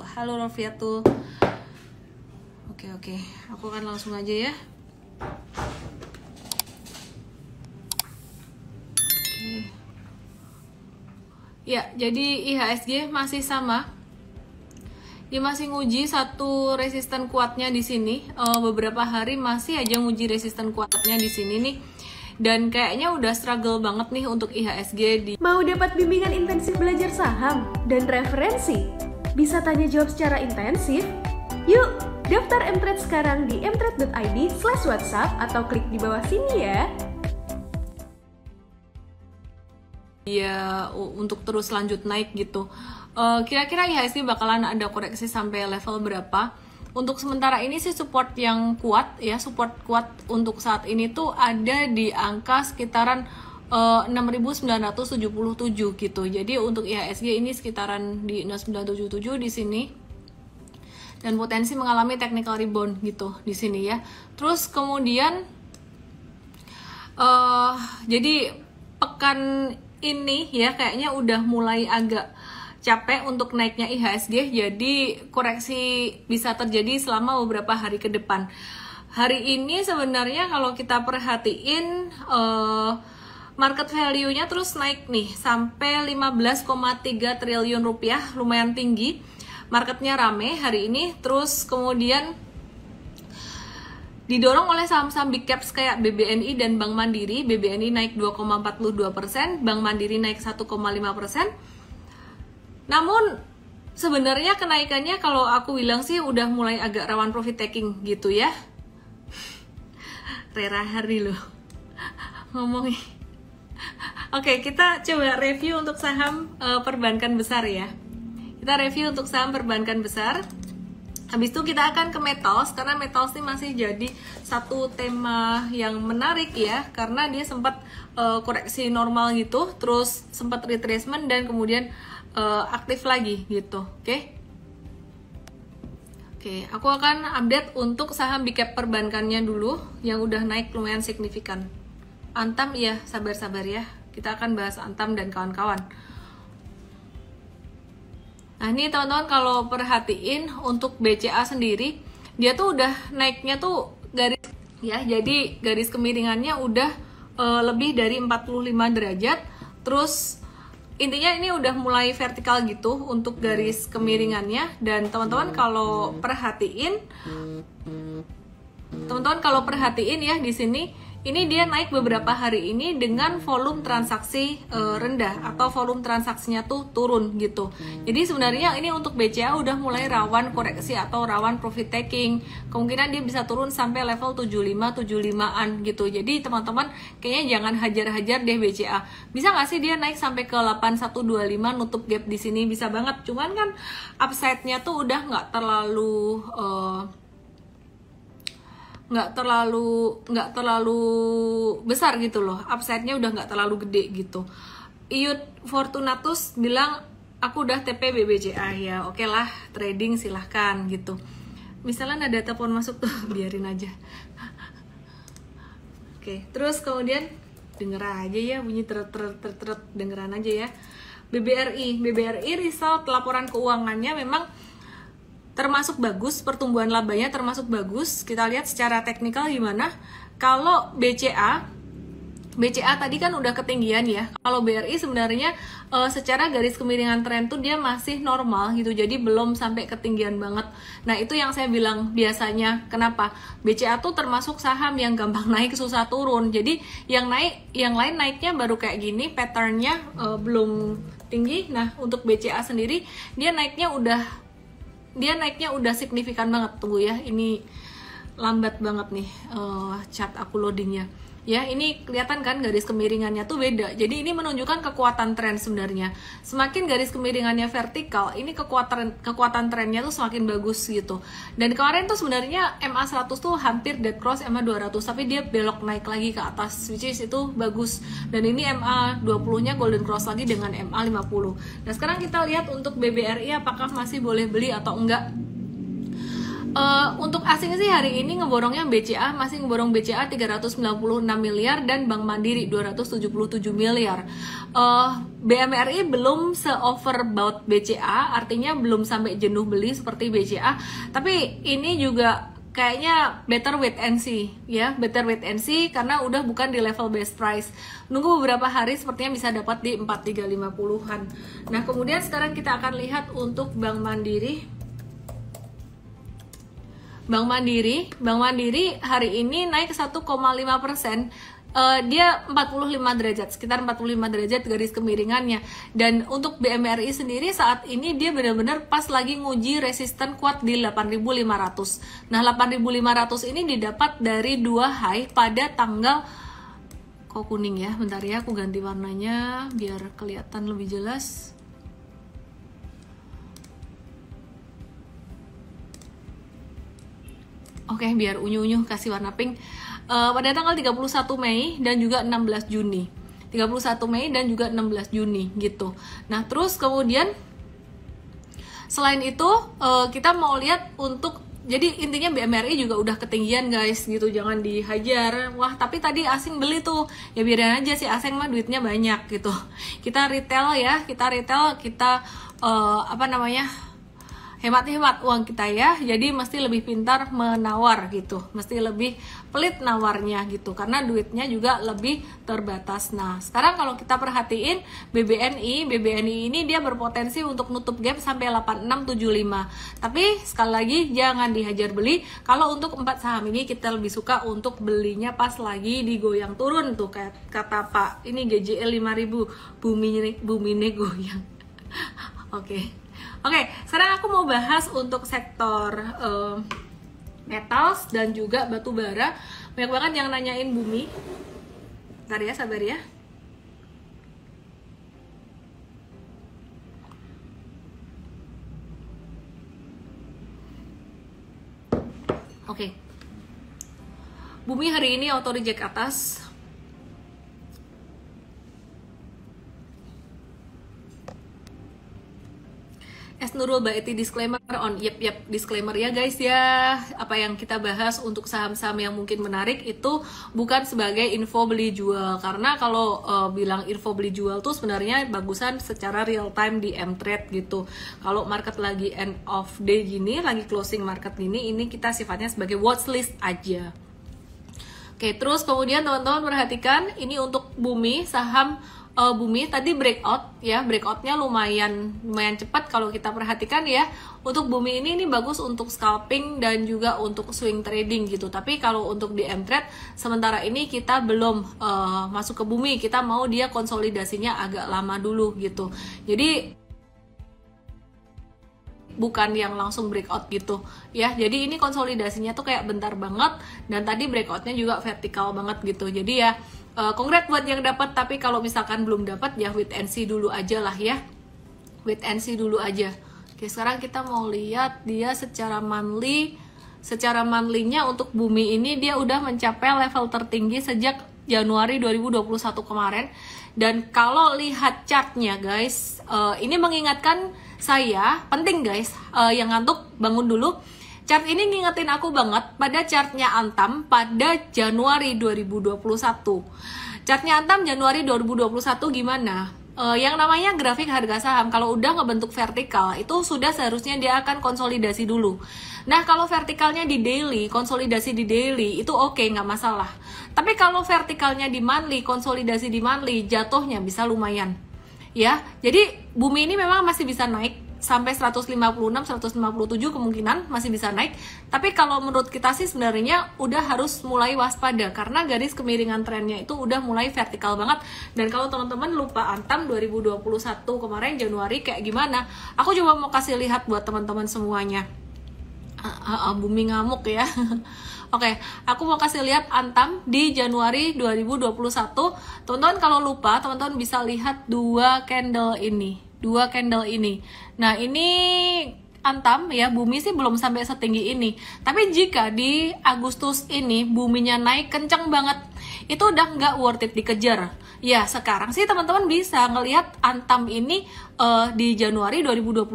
wabarakatuh. Halo Rofiatul. Oke, aku akan langsung aja ya. Ya, jadi IHSG masih sama. Dia masih nguji satu resisten kuatnya di sini. Beberapa hari masih aja nguji resisten kuatnya di sini nih. Dan kayaknya udah struggle banget nih untuk IHSG di. Mau dapat bimbingan intensif belajar saham dan referensi? Bisa tanya jawab secara intensif? Yuk, daftar mtrade sekarang di mtrade.id/whatsapp atau klik di bawah sini ya. Ya, untuk terus lanjut naik gitu. Kira-kira IHSG bakalan ada koreksi sampai level berapa? Untuk sementara ini sih support yang kuat ya, support kuat untuk saat ini tuh ada di angka sekitaran 6.977 gitu. Jadi untuk IHSG ini sekitaran di 6977 di sini. Dan potensi mengalami technical rebound gitu di sini ya. Terus kemudian jadi pekan ini ya kayaknya udah mulai agak capek untuk naiknya IHSG, jadi koreksi bisa terjadi selama beberapa hari ke depan. Hari ini sebenarnya kalau kita perhatiin market value-nya terus naik nih sampai 15,3 triliun rupiah, lumayan tinggi. Marketnya rame hari ini, terus kemudian didorong oleh saham-saham big caps kayak BBNI dan Bank Mandiri. BBNI naik 2,42%, Bank Mandiri naik 1,5%. Namun sebenarnya kenaikannya kalau aku bilang sih udah mulai agak rawan profit taking gitu ya. Rera hari loh ngomongin. Oke, kita coba review untuk saham perbankan besar ya. Kita review untuk saham perbankan besar. Habis itu kita akan ke metals, karena metals ini masih jadi satu tema yang menarik ya, karena dia sempat koreksi normal gitu, terus sempat retracement dan kemudian aktif lagi gitu. Oke, aku akan update untuk saham big cap perbankannya dulu yang udah naik lumayan signifikan. Antam ya, sabar-sabar ya, kita akan bahas Antam dan kawan-kawan. Nah ini teman-teman kalau perhatiin untuk BCA sendiri, dia tuh udah naiknya tuh garis ya, jadi garis kemiringannya udah lebih dari 45 derajat. Terus intinya ini udah mulai vertikal gitu untuk garis kemiringannya. Dan teman-teman kalau perhatiin ya di sini, ini dia naik beberapa hari ini dengan volume transaksi rendah atau volume transaksinya tuh turun gitu. Jadi sebenarnya ini untuk BCA udah mulai rawan koreksi atau rawan profit taking. Kemungkinan dia bisa turun sampai level 75-75an gitu. Jadi teman-teman kayaknya jangan hajar-hajar deh BCA. Bisa nggak sih dia naik sampai ke 8125 nutup gap di sini? Bisa banget. Cuman kan upside-nya tuh udah nggak terlalu besar gitu loh, upside-nya udah nggak terlalu gede gitu. Iyut Fortunatus bilang aku udah TP BBCA ya, oke lah trading silahkan gitu. Misalnya ada telepon masuk tuh biarin aja. Oke, terus kemudian denger aja ya bunyi teret dengeran aja ya. BBRI result laporan keuangannya memang termasuk bagus, pertumbuhan labanya termasuk bagus. Kita lihat secara teknikal gimana. Kalau BCA tadi kan udah ketinggian ya. Kalau BRI sebenarnya secara garis kemiringan tren tuh dia masih normal gitu. Jadi belum sampai ketinggian banget. Nah, itu yang saya bilang biasanya kenapa BCA tuh termasuk saham yang gampang naik susah turun. Jadi yang lain naiknya baru kayak gini, patternnya belum tinggi. Nah, untuk BCA sendiri dia naiknya udah signifikan banget. Tunggu ya, ini lambat banget nih chart aku loadingnya ya. Ini kelihatan kan garis kemiringannya tuh beda, jadi ini menunjukkan kekuatan tren sebenarnya. Semakin garis kemiringannya vertikal, ini kekuatan trennya tuh semakin bagus gitu. Dan kemarin tuh sebenarnya MA100 tuh hampir dead cross MA200, tapi dia belok naik lagi ke atas, which is itu bagus. Dan ini MA20 nya golden cross lagi dengan MA50. Nah sekarang kita lihat untuk BBRI apakah masih boleh beli atau enggak. Untuk asing sih hari ini ngeborongnya BCA, masih ngeborong BCA 396 miliar dan Bank Mandiri 277 miliar. BMRI belum se-overbought BCA, artinya belum sampai jenuh beli seperti BCA. Tapi ini juga kayaknya better wait and see ya, better wait and see karena udah bukan di level best price. Nunggu beberapa hari sepertinya bisa dapat di 4350-an. Nah, kemudian sekarang kita akan lihat untuk Bank Mandiri. Bank Mandiri hari ini naik 1,5%. Dia 45 derajat, sekitar 45 derajat garis kemiringannya. Dan untuk BMRI sendiri saat ini dia benar-benar pas lagi nguji resisten kuat di 8.500. Nah, 8.500 ini didapat dari 2 high pada tanggal, kok kuning ya, bentar ya aku ganti warnanya biar kelihatan lebih jelas. Oke, biar unyu-unyu kasih warna pink. Pada tanggal 31 Mei dan juga 16 Juni. 31 Mei dan juga 16 Juni gitu. Nah, terus kemudian selain itu kita mau lihat untuk, jadi intinya BMRI juga udah ketinggian guys gitu, jangan dihajar. Wah, tapi tadi asing beli tuh, ya biarin aja sih, asing mah duitnya banyak gitu. Kita retail ya, kita hemat-hemat uang kita ya, jadi mesti lebih pintar menawar gitu, mesti lebih pelit nawarnya gitu, karena duitnya juga lebih terbatas. Nah, sekarang kalau kita perhatiin BBNI ini dia berpotensi untuk nutup gap sampai 8675, tapi sekali lagi jangan dihajar beli. Kalau untuk 4 saham ini kita lebih suka untuk belinya pas lagi digoyang turun tuh, kayak kata Pak ini GJL 5000, bumi goyang. Oke, sekarang aku mau bahas untuk sektor metals dan juga batu bara. Banyak banget yang nanyain bumi. Bentar ya, sabar ya. Oke. Bumi hari ini auto reject atas. Nurul Baiti disclaimer on, yep, disclaimer ya guys ya. Apa yang kita bahas untuk saham-saham yang mungkin menarik itu bukan sebagai info beli jual, karena kalau bilang info beli jual tuh sebenarnya bagusan secara real time di M-Trade gitu. Kalau market lagi end of day gini, lagi closing market gini, ini kita sifatnya sebagai watchlist aja. Oke, terus kemudian teman-teman perhatikan ini untuk bumi, saham bumi tadi breakout ya, breakoutnya lumayan cepat kalau kita perhatikan ya. Untuk bumi ini bagus untuk scalping dan juga untuk swing trading gitu. Tapi kalau untuk di M-Trade sementara ini kita belum masuk ke bumi, kita mau dia konsolidasinya agak lama dulu gitu. Jadi bukan yang langsung breakout gitu ya. Jadi ini konsolidasinya tuh kayak bentar banget, dan tadi breakoutnya juga vertikal banget gitu. Jadi ya congrats buat yang dapat, tapi kalau misalkan belum dapat ya wait and see dulu aja lah ya, wait and see dulu aja. Oke, sekarang kita mau lihat dia secara monthly-nya untuk bumi ini dia udah mencapai level tertinggi sejak Januari 2021 kemarin. Dan kalau lihat chartnya guys, ini mengingatkan saya, penting guys, yang ngantuk bangun dulu. Chart ini ngingetin aku banget pada chartnya Antam pada Januari 2021. Chartnya Antam Januari 2021 gimana? Yang namanya grafik harga saham kalau udah ngebentuk vertikal itu sudah seharusnya dia akan konsolidasi dulu. Nah, kalau vertikalnya di daily, konsolidasi di daily itu oke, nggak masalah. Tapi kalau vertikalnya di monthly, konsolidasi di monthly, jatuhnya bisa lumayan. Ya, jadi bumi ini memang masih bisa naik sampai 156, 157 kemungkinan masih bisa naik. Tapi kalau menurut kita sih sebenarnya udah harus mulai waspada karena garis kemiringan trennya itu udah mulai vertikal banget. Dan kalau teman-teman lupa Antam 2021 kemarin Januari kayak gimana, aku coba mau kasih lihat buat teman-teman semuanya. Bumi ngamuk ya. Oke, aku mau kasih lihat Antam di Januari 2021. Teman-teman kalau lupa, teman-teman bisa lihat dua candle ini. Nah, ini Antam ya, bumi sih belum sampai setinggi ini. Tapi jika di Agustus ini buminya naik kencang banget, itu udah nggak worth it dikejar. Ya, sekarang sih teman-teman bisa ngelihat Antam ini di Januari 2021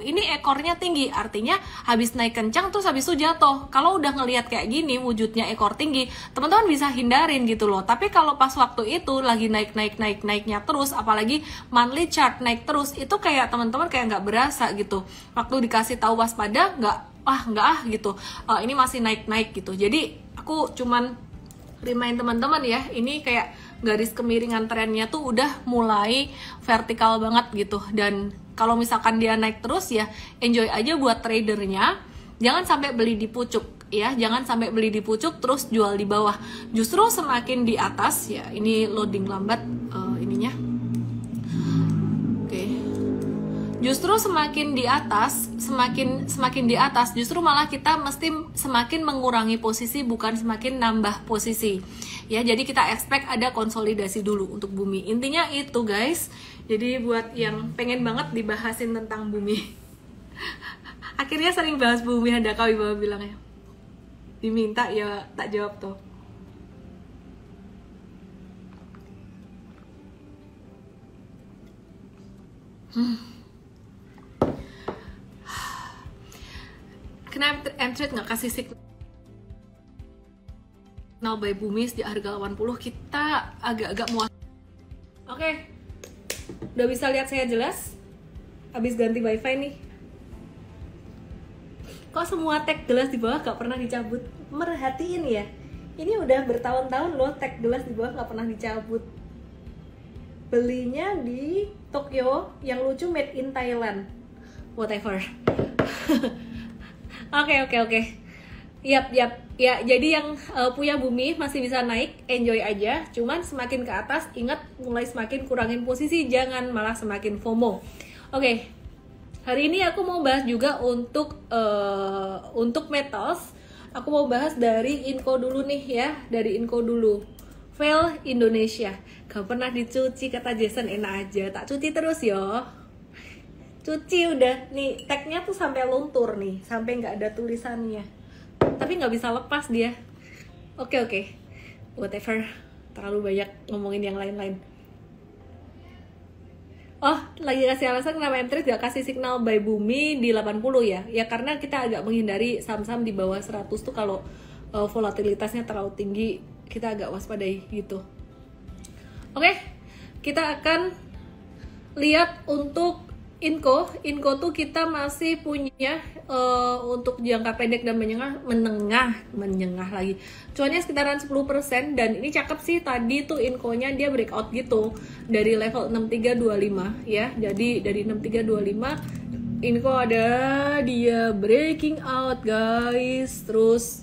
ini ekornya tinggi, artinya habis naik kencang terus habis itu jatuh. Kalau udah ngelihat kayak gini wujudnya ekor tinggi, teman-teman bisa hindarin gitu loh. Tapi kalau pas waktu itu lagi naiknya terus, apalagi monthly chart naik terus, itu kayak teman-teman kayak nggak berasa gitu. Waktu dikasih tahu waspada, nggak gitu. Ini masih naik gitu. Jadi aku cuman remind teman-teman ya, ini kayak garis kemiringan trennya tuh udah mulai vertikal banget gitu. Dan kalau misalkan dia naik terus ya enjoy aja buat tradernya, jangan sampai beli di pucuk ya, jangan sampai beli di pucuk terus jual di bawah. Justru semakin di atas ya, ini loading lambat ininya. Oke. Justru semakin di atas, semakin di atas, justru malah kita mesti semakin mengurangi posisi, bukan semakin nambah posisi. Ya, jadi kita expect ada konsolidasi dulu untuk bumi. Intinya itu, guys. Jadi buat yang pengen banget dibahasin tentang bumi. Akhirnya sering bahas bumi, Handaka Wibawa bilang ya. Diminta ya tak jawab tuh. Kenapa M-Trade nggak kasih signal buy bumi di harga 80? Kita agak-agak muat. Oke, udah bisa lihat saya jelas? Habis ganti wifi nih. Kok semua tag gelas di bawah gak pernah dicabut? Merhatiin ya. Ini udah bertahun-tahun loh tag gelas di bawah gak pernah dicabut. Belinya di Tokyo yang lucu made in Thailand. Whatever. Oke. Yap. Ya, jadi yang punya bumi masih bisa naik, enjoy aja. Cuman semakin ke atas, ingat mulai semakin kurangin posisi, jangan malah semakin FOMO. Oke. Hari ini aku mau bahas juga untuk metals. Aku mau bahas dari Inco dulu nih ya, dari Inco dulu. Fail Indonesia. Gak pernah dicuci kata Jason, enak aja. Tak cuci terus yo. Cuci udah nih, tagnya tuh sampai luntur nih, sampai nggak ada tulisannya. Tapi nggak bisa lepas dia. Oke. Whatever. Terlalu banyak ngomongin yang lain-lain. Oh, lagi kasih alasan kenapa M-Trade gak kasih signal buy bumi di 80 ya? Ya karena kita agak menghindari saham-saham di bawah 100 tuh kalau volatilitasnya terlalu tinggi, kita agak waspadai gitu. Oke, kita akan lihat untuk Inco tuh kita masih punya untuk jangka pendek dan menengah lagi. Cuannya sekitaran 10% dan ini cakep sih, tadi tuh Inco-nya dia breakout gitu dari level 6325 ya. Jadi dari 6325 Inco ada dia breaking out guys, terus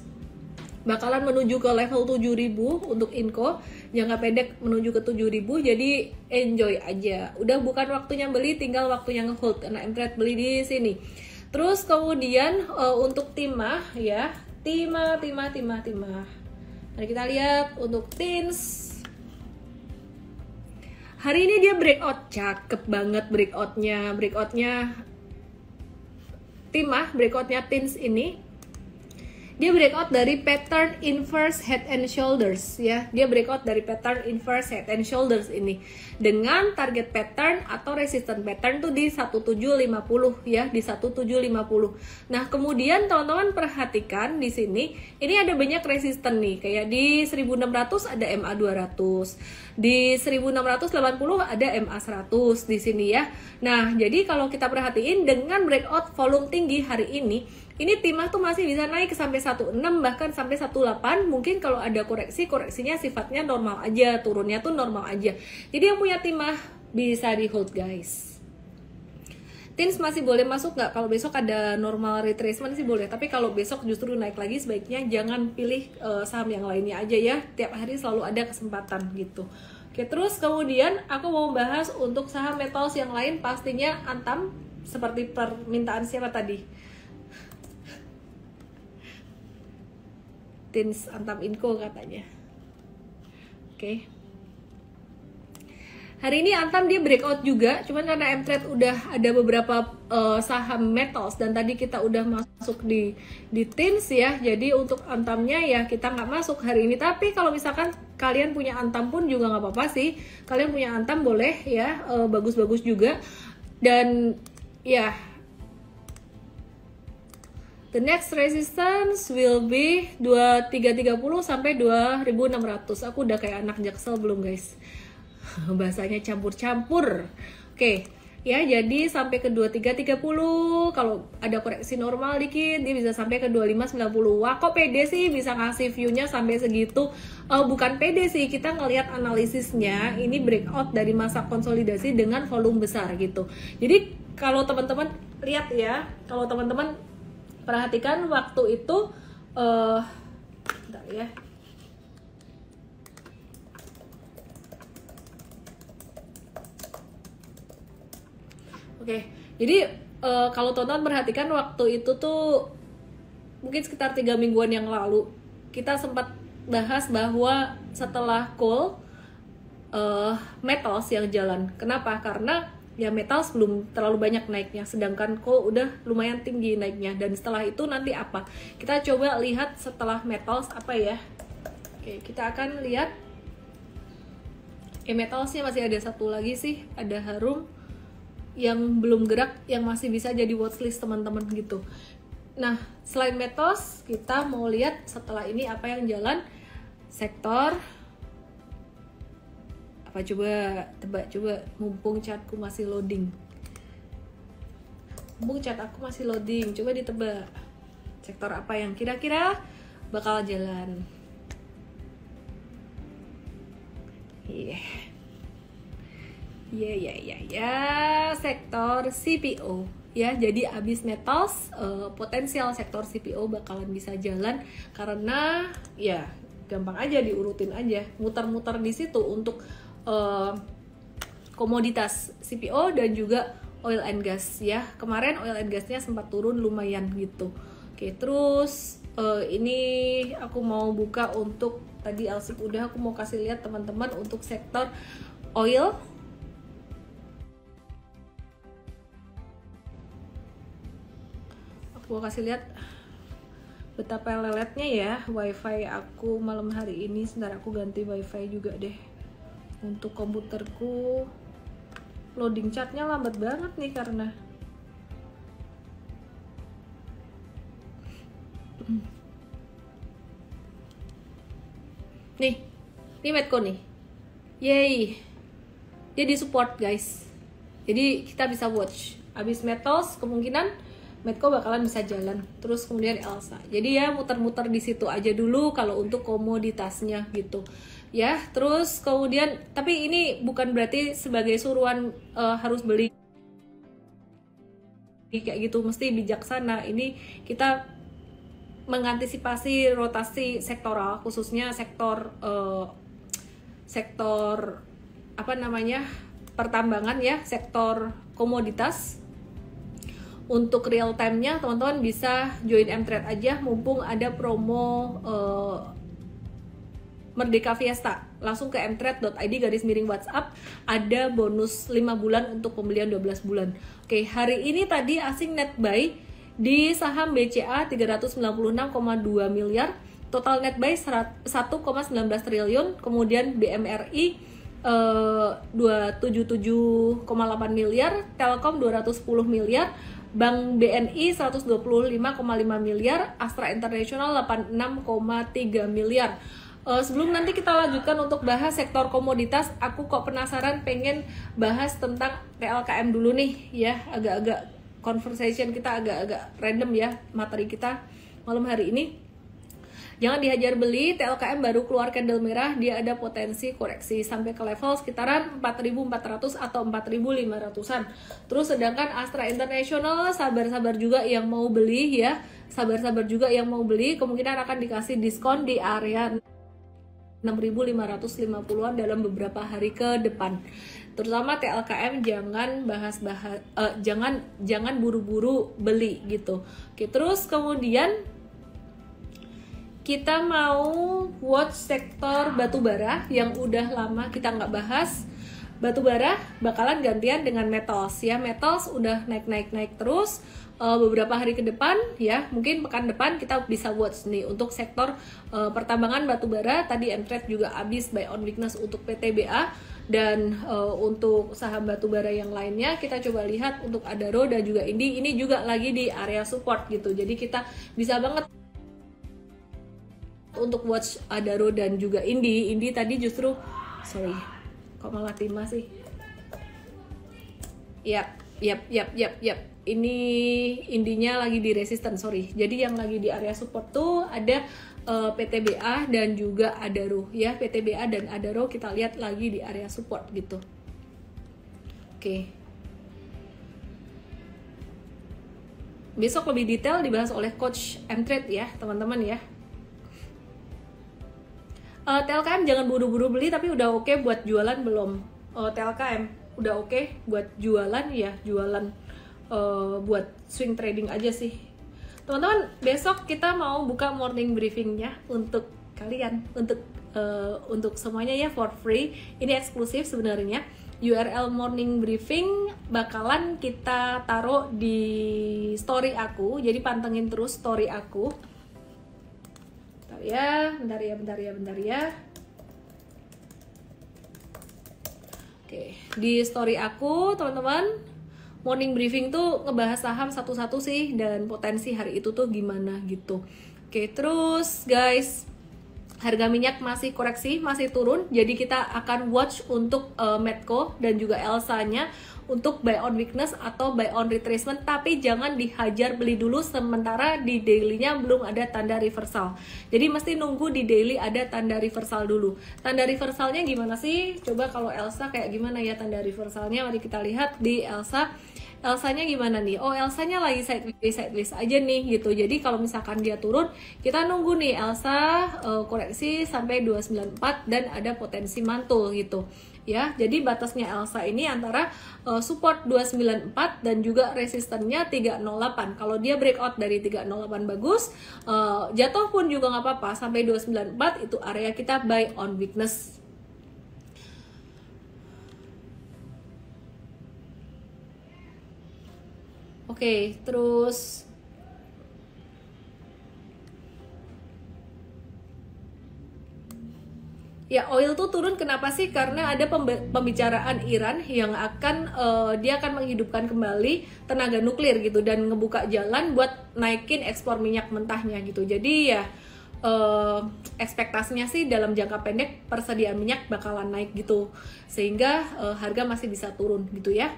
bakalan menuju ke level 7000 untuk Inco, jangka pendek menuju ke 7000. Jadi enjoy aja. Udah bukan waktunya beli, tinggal waktunya nge-hold karena M-Trade beli di sini. Terus kemudian untuk timah ya, timah. Mari kita lihat untuk TINS. Hari ini dia breakout, cakep banget breakoutnya timah, breakoutnya TINS ini. Dia breakout dari pattern inverse head and shoulders ya. Dia breakout dari pattern inverse head and shoulders ini dengan target pattern atau resistance pattern tuh di 1750 ya, di 1750. Nah, kemudian teman-teman perhatikan di sini, ini ada banyak resisten nih, kayak di 1600 ada MA 200. Di 1680 ada MA 100 di sini ya. Nah, jadi kalau kita perhatiin dengan breakout volume tinggi hari ini timah tuh masih bisa naik sampai 16 bahkan sampai 18. Mungkin kalau ada koreksinya sifatnya normal aja, turunnya tuh normal aja. Jadi yang punya timah bisa di hold guys. TINS masih boleh masuk nggak? Kalau besok ada normal retracement sih boleh, tapi kalau besok justru naik lagi sebaiknya jangan pilih saham yang lainnya aja ya. Tiap hari selalu ada kesempatan gitu. Oke, terus kemudian aku mau bahas untuk saham metals yang lain, pastinya Antam seperti permintaan siapa tadi? TINS Antam Inco katanya. Oke. Hari ini Antam dia breakout juga, cuman karena M-Trade udah ada beberapa saham metals dan tadi kita udah masuk di TINS ya, jadi untuk Antamnya ya kita nggak masuk hari ini. Tapi kalau misalkan kalian punya Antam pun juga nggak apa-apa sih, kalian punya Antam boleh ya, bagus-bagus juga. Dan ya the next resistance will be 2330 sampai 2600. Aku udah kayak anak Jaksel belum guys? Bahasanya campur-campur. Oke, ya jadi sampai ke 2330. Kalau ada koreksi normal dikit dia bisa sampai ke 2590. Wah, kok pede sih bisa ngasih view-nya sampai segitu? Bukan pede sih, kita ngelihat analisisnya ini breakout dari masa konsolidasi dengan volume besar gitu. Jadi kalau teman-teman lihat ya, kalau teman-teman perhatikan waktu itu bentar ya. Oke, jadi kalau teman-teman perhatikan waktu itu tuh mungkin sekitar 3 mingguan yang lalu kita sempat bahas bahwa setelah coal metals yang jalan. Kenapa? Karena ya metals belum terlalu banyak naiknya, sedangkan coal udah lumayan tinggi naiknya. Dan setelah itu nanti apa? Kita coba lihat setelah metals apa ya. Oke, kita akan lihat metalsnya masih ada satu lagi sih, ada Harum yang belum gerak, yang masih bisa jadi watchlist teman-teman gitu. Nah, selain metals, kita mau lihat setelah ini apa yang jalan. Sektor apa coba, tebak coba, mumpung chatku masih loading. Mumpung chat aku masih loading, coba ditebak. Sektor apa yang kira-kira bakal jalan? Sektor CPO ya. Jadi abis metals, potensial sektor CPO bakalan bisa jalan karena ya gampang aja, diurutin aja, muter-muter di situ untuk komoditas CPO dan juga oil and gas ya. Kemarin oil and gasnya sempat turun lumayan gitu. Oke, terus ini aku mau buka untuk tadi Elsip udah, aku mau kasih lihat teman-teman untuk sektor oil. Aku mau kasih lihat betapa leletnya ya wifi aku malam hari ini. Sebentar, aku ganti wifi juga deh. Untuk komputerku loading chatnya lambat banget nih karena nih Medco nih, yay, dia di support guys. Jadi kita bisa watch. Abis metals kemungkinan Medco bakalan bisa jalan, terus kemudian Elsa. Jadi ya muter-muter di situ aja dulu kalau untuk komoditasnya gitu. Ya, terus kemudian tapi ini bukan berarti sebagai suruhan harus beli kayak gitu, mesti bijaksana. Ini kita mengantisipasi rotasi sektoral, khususnya sektor apa namanya, pertambangan ya, sektor komoditas. Untuk real time-nya teman-teman bisa join M-Trade aja mumpung ada promo Merdeka Fiesta. Langsung ke mtrade.id/WhatsApp, ada bonus 5 bulan untuk pembelian 12 bulan. Oke, hari ini tadi asing net buy di saham BCA 396,2 miliar, total net buy 1,19 triliun, kemudian BMRI 277,8 miliar, Telkom 210 miliar, Bank BNI 125,5 miliar, Astra International 86,3 miliar. Sebelum nanti kita lanjutkan untuk bahas sektor komoditas, aku kok penasaran pengen bahas tentang TLKM dulu nih ya. Agak-agak conversation kita agak-agak random ya materi kita malam hari ini. Jangan dihajar beli, TLKM baru keluar candle merah, dia ada potensi koreksi sampai ke level sekitaran 4.400 atau 4.500-an. Terus sedangkan Astra International sabar-sabar juga yang mau beli ya, sabar-sabar juga yang mau beli, kemungkinan akan dikasih diskon di area 6.550-an dalam beberapa hari ke depan. Terutama TLKM jangan buru-buru beli gitu. Oke, terus kemudian kita mau watch sektor batubara yang udah lama kita nggak bahas. batu bara bakalan gantian dengan metals ya. Metals udah naik terus beberapa hari ke depan ya, mungkin pekan depan kita bisa watch nih untuk sektor pertambangan batu bara. Tadi Mtrade juga habis buy on weakness untuk PTBA, dan untuk saham batu bara yang lainnya kita coba lihat untuk Adaro dan juga Indi, ini juga lagi di area support gitu. Jadi kita bisa banget untuk watch Adaro dan juga Indi. Indi tadi justru kok malah timah sih. Yap. Ini Indinya lagi di resistance, Jadi yang lagi di area support tuh ada PTBA dan juga Adaro ya. PTBA dan Adaro kita lihat lagi di area support gitu. Oke. Besok lebih detail dibahas oleh coach Mtrade ya, teman-teman ya. TLKM jangan buru-buru beli, tapi udah oke buat jualan belum? TLKM udah oke buat jualan ya, jualan buat swing trading aja sih. Teman-teman, besok kita mau buka morning briefingnya untuk kalian, untuk semuanya ya, for free. Ini eksklusif sebenarnya. URL morning briefing bakalan kita taruh di story aku, jadi pantengin terus story aku. Bentar ya. Oke, di story aku teman-teman, morning briefing tuh ngebahas saham satu-satu sih dan potensi hari itu tuh gimana gitu. Oke, terus guys, harga minyak masih koreksi, masih turun. Jadi kita akan watch untuk Medco dan juga Elsa-nya untuk buy on weakness atau buy on retracement, tapi jangan dihajar beli dulu sementara di daily-nya belum ada tanda reversal. Jadi mesti nunggu di daily ada tanda reversal dulu. Tanda reversalnya gimana sih? Coba kalau Elsa kayak gimana ya tanda reversalnya? Mari kita lihat di Elsa. Elsanya gimana nih? Oh, Elsanya lagi sideways aja nih gitu. Jadi kalau misalkan dia turun, kita nunggu nih Elsa koreksi sampai 294 dan ada potensi mantul gitu. Ya, jadi batasnya Elsa ini antara support 294 dan juga resistennya 308. Kalau dia breakout dari 308 bagus, jatuh pun juga nggak apa-apa sampai 294 itu area kita buy on weakness. Oke, terus ya oil tuh turun kenapa sih? Karena ada pembicaraan Iran yang akan dia akan menghidupkan kembali tenaga nuklir gitu dan ngebuka jalan buat naikin ekspor minyak mentahnya gitu. Jadi ya ekspektasinya sih dalam jangka pendek persediaan minyak bakalan naik gitu, sehingga harga masih bisa turun gitu ya.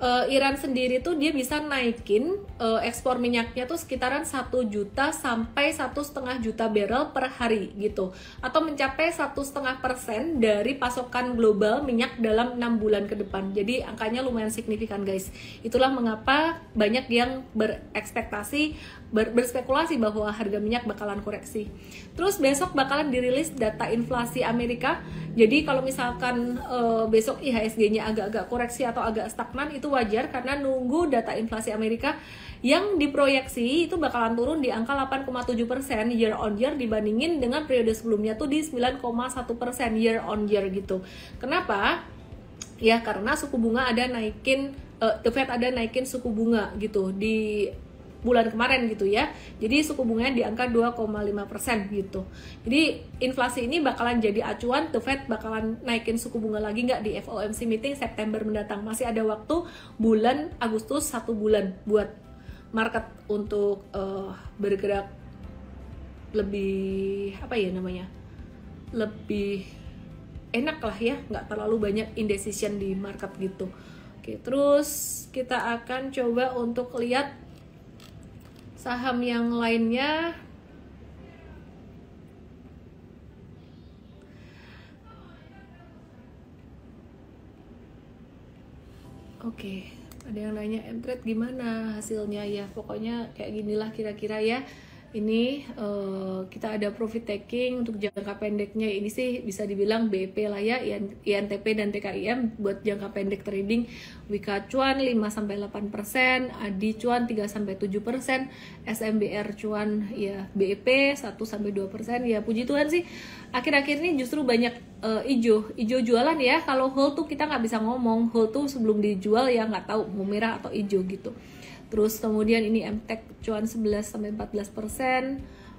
Iran sendiri tuh dia bisa naikin ekspor minyaknya tuh sekitaran 1 juta sampai 1,5 juta barrel per hari gitu, atau mencapai 1,5% dari pasokan global minyak dalam 6 bulan ke depan. Jadi angkanya lumayan signifikan guys. Itulah mengapa banyak yang berekspektasi, berspekulasi bahwa harga minyak bakalan koreksi. Terus besok bakalan dirilis data inflasi Amerika. Jadi kalau misalkan besok IHSG-nya agak-agak koreksi atau agak stagnan, itu wajar karena nunggu data inflasi Amerika yang diproyeksi itu bakalan turun di angka 8,7% year on year dibandingin dengan periode sebelumnya tuh di 9,1% year on year gitu. Kenapa? Ya karena suku bunga ada naikin, The Fed ada naikin suku bunga gitu di bulan kemarin gitu ya. Jadi suku bunganya di angka 2,5% gitu. Jadi inflasi ini bakalan jadi acuan, The Fed bakalan naikin suku bunga lagi nggak di FOMC meeting September mendatang. Masih ada waktu bulan Agustus 1 bulan buat market untuk bergerak lebih lebih enak lah ya, nggak terlalu banyak indecision di market gitu. Oke, terus kita akan coba untuk lihat saham yang lainnya. Oke, ada yang nanya Mtrade gimana hasilnya ya. Pokoknya kayak ginilah kira-kira ya. Ini kita ada profit taking untuk jangka pendeknya, ini sih bisa dibilang BEP lah ya, INTP dan TKIM buat jangka pendek trading. Wika cuan 5-8%, ADI cuan 3-7%, SMBR cuan ya BEP 1-2%. Ya puji Tuhan sih akhir-akhir ini justru banyak ijo jualan ya. Kalau hold tuh kita nggak bisa ngomong, hold tuh sebelum dijual ya nggak tahu mau merah atau ijo gitu. Terus kemudian ini MTEK cuan 11-14%,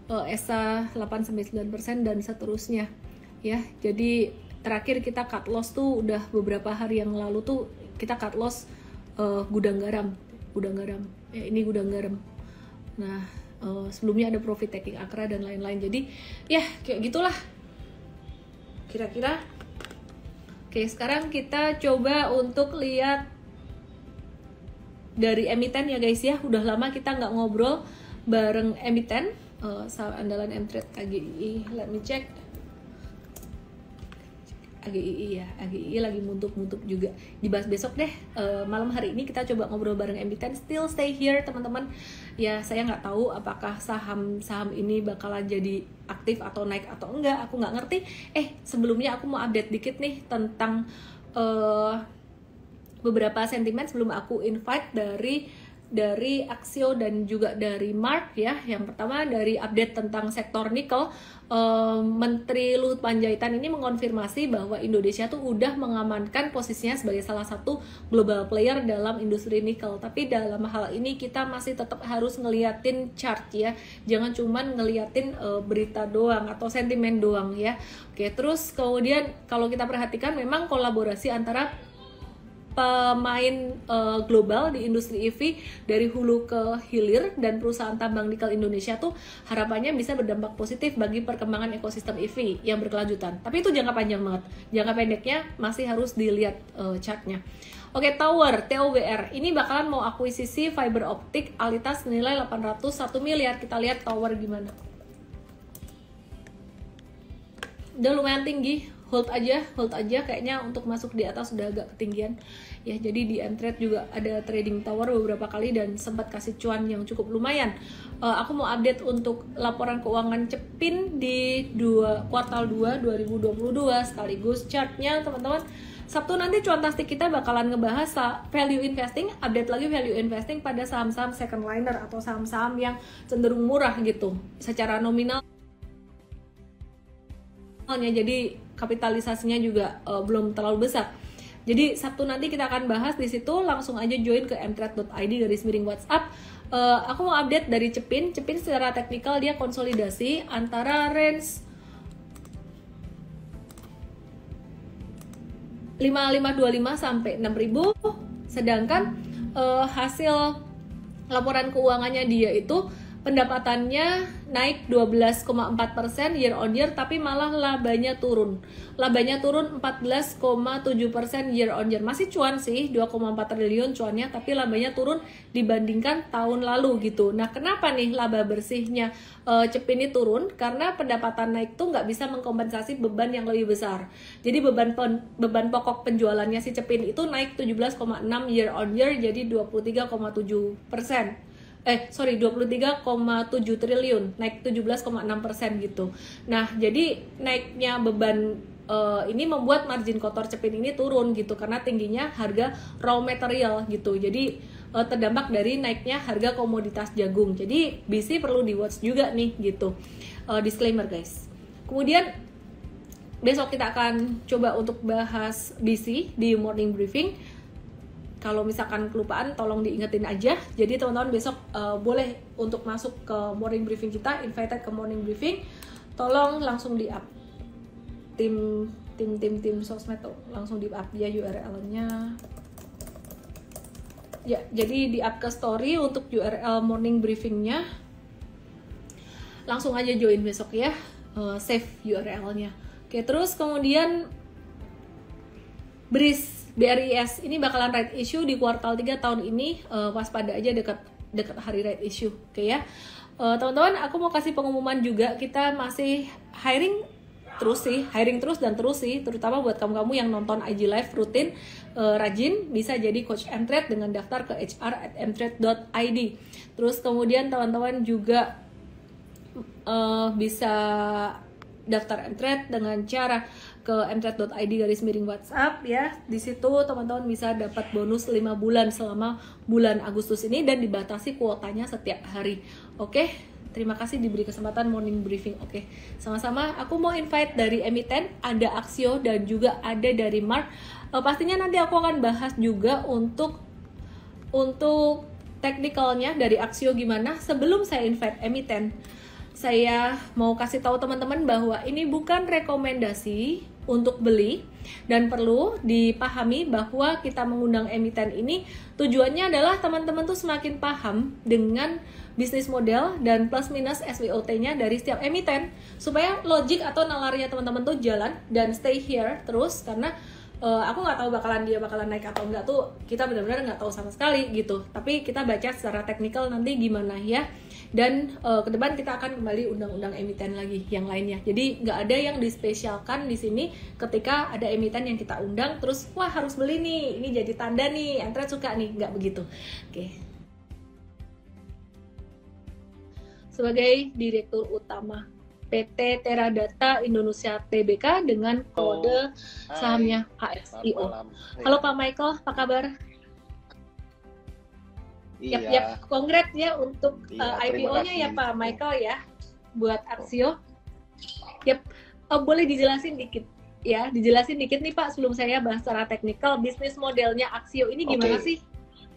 ESA 8-9% dan seterusnya ya. Jadi terakhir kita cut loss tuh udah beberapa hari yang lalu tuh kita cut loss gudang garam ya, ini gudang garam. Nah sebelumnya ada profit taking Akra dan lain-lain. Jadi ya kayak gitulah kira-kira. Oke, sekarang kita coba untuk lihat dari emiten ya guys ya. Udah lama kita nggak ngobrol bareng emiten, saham andalan Mtrade AGII. Let me check. AGII ya, AGII lagi muntuk-muntuk juga. Dibahas besok deh. Malam hari ini kita coba ngobrol bareng emiten. Still stay here teman-teman. Ya saya nggak tahu apakah saham ini bakalan jadi aktif atau naik atau enggak. Aku nggak ngerti. Sebelumnya aku mau update dikit nih tentang beberapa sentimen sebelum aku invite dari Aksio dan juga dari Mark ya. Yang pertama dari update tentang sektor nikel, Menteri Luhut Panjaitan ini mengonfirmasi bahwa Indonesia tuh udah mengamankan posisinya sebagai salah satu global player dalam industri nikel. Tapi dalam hal ini kita masih tetap harus ngeliatin chart ya, jangan cuman ngeliatin berita doang atau sentimen doang ya. Oke, terus kemudian kalau kita perhatikan memang kolaborasi antara pemain global di industri EV dari hulu ke hilir dan perusahaan tambang nikel Indonesia tuh harapannya bisa berdampak positif bagi perkembangan ekosistem EV yang berkelanjutan. Tapi itu jangka panjang banget. Jangka pendeknya masih harus dilihat chartnya. Oke, Tower TOWR ini bakalan mau akuisisi fiber optik Alitas senilai 801 miliar. Kita lihat Tower gimana. Udah lumayan tinggi. Hold aja kayaknya untuk masuk di atas sudah agak ketinggian ya. Jadi di Mtrade juga ada trading tower beberapa kali dan sempat kasih cuan yang cukup lumayan. Aku mau update untuk laporan keuangan Cepin di kuartal 2 2022 sekaligus chartnya teman-teman. Sabtu nanti cuantastik kita bakalan ngebahas value investing, update lagi value investing pada saham-saham second liner atau saham-saham yang cenderung murah gitu secara nominal. Jadi kapitalisasinya juga belum terlalu besar. Jadi Sabtu nanti kita akan bahas di situ. Langsung aja join ke mtrade.id /WhatsApp. Aku mau update dari Cepin secara teknikal dia konsolidasi antara range 5525 sampai 6000. Sedangkan hasil laporan keuangannya dia itu pendapatannya naik 12,4% year on year, tapi malah labanya turun 14,7% year on year. Masih cuan sih 2,4 triliun cuannya, tapi labanya turun dibandingkan tahun lalu gitu. Nah kenapa nih laba bersihnya Cepin ini turun? Karena pendapatan naik tuh nggak bisa mengkompensasi beban yang lebih besar. Jadi beban pokok penjualannya si Cepin itu naik 17,6 year on year jadi 23,7%. 23,7 triliun, naik 17,6% gitu. Nah, jadi naiknya beban ini membuat margin kotor Cepin ini turun gitu karena tingginya harga raw material gitu. Jadi terdampak dari naiknya harga komoditas jagung. Jadi BC perlu di-watch juga nih gitu. Disclaimer guys. Kemudian besok kita akan coba untuk bahas BC di morning briefing. Kalau misalkan kelupaan tolong diingetin aja. Jadi teman-teman besok boleh untuk masuk ke morning briefing kita, invited ke morning briefing. Tolong langsung di up tim sosmed tuh, langsung di up ya URL-nya. Ya, jadi di up ke story untuk URL morning briefingnya. Langsung aja join besok ya. Save URL-nya. Oke, terus kemudian BRIS ini bakalan right issue di kuartal 3 tahun ini. Waspada aja dekat hari right issue. Oke ya. Teman-teman, aku mau kasih pengumuman juga. Kita masih hiring terus sih, terutama buat kamu-kamu yang nonton IG live rutin, rajin bisa jadi coach Mtrade dengan daftar ke hr@mtrade.id. Terus kemudian teman-teman juga bisa daftar Mtrade dengan cara ke mtrade.id/WhatsApp ya. Di situ teman-teman bisa dapat bonus 5 bulan selama bulan Agustus ini dan dibatasi kuotanya setiap hari. Oke, terima kasih diberi kesempatan morning briefing. Oke, sama-sama. Aku mau invite dari emiten, ada Axio dan juga ada dari Mark. Pastinya nanti aku akan bahas juga untuk teknikalnya dari Axio gimana. Sebelum saya invite emiten, saya mau kasih tahu teman-teman bahwa ini bukan rekomendasi untuk beli dan perlu dipahami bahwa kita mengundang emiten ini tujuannya adalah teman-teman tuh semakin paham dengan bisnis model dan plus minus SWOT-nya dari setiap emiten supaya logik atau nalarnya teman-teman tuh jalan dan stay here terus, karena aku nggak tahu dia bakalan naik atau enggak tuh, kita benar-benar nggak tahu sama sekali gitu. Tapi kita baca secara teknikal nanti gimana ya. Dan ke depan kita akan kembali undang-undang emiten lagi yang lainnya. Jadi nggak ada yang dispesialkan di sini ketika ada emiten yang kita undang terus wah harus beli nih, ini jadi tanda nih, Mtrade suka nih, nggak begitu. Oke. Sebagai Direktur Utama PT Teradata Indonesia Tbk dengan kode sahamnya ASIO. Halo Pak Michael, apa kabar? Iya. Yap, congrats ya untuk IPO-nya ya Pak Michael ya, buat Axio. Yap, boleh dijelasin dikit nih Pak sebelum saya bahas secara teknikal bisnis modelnya Axio ini gimana sih?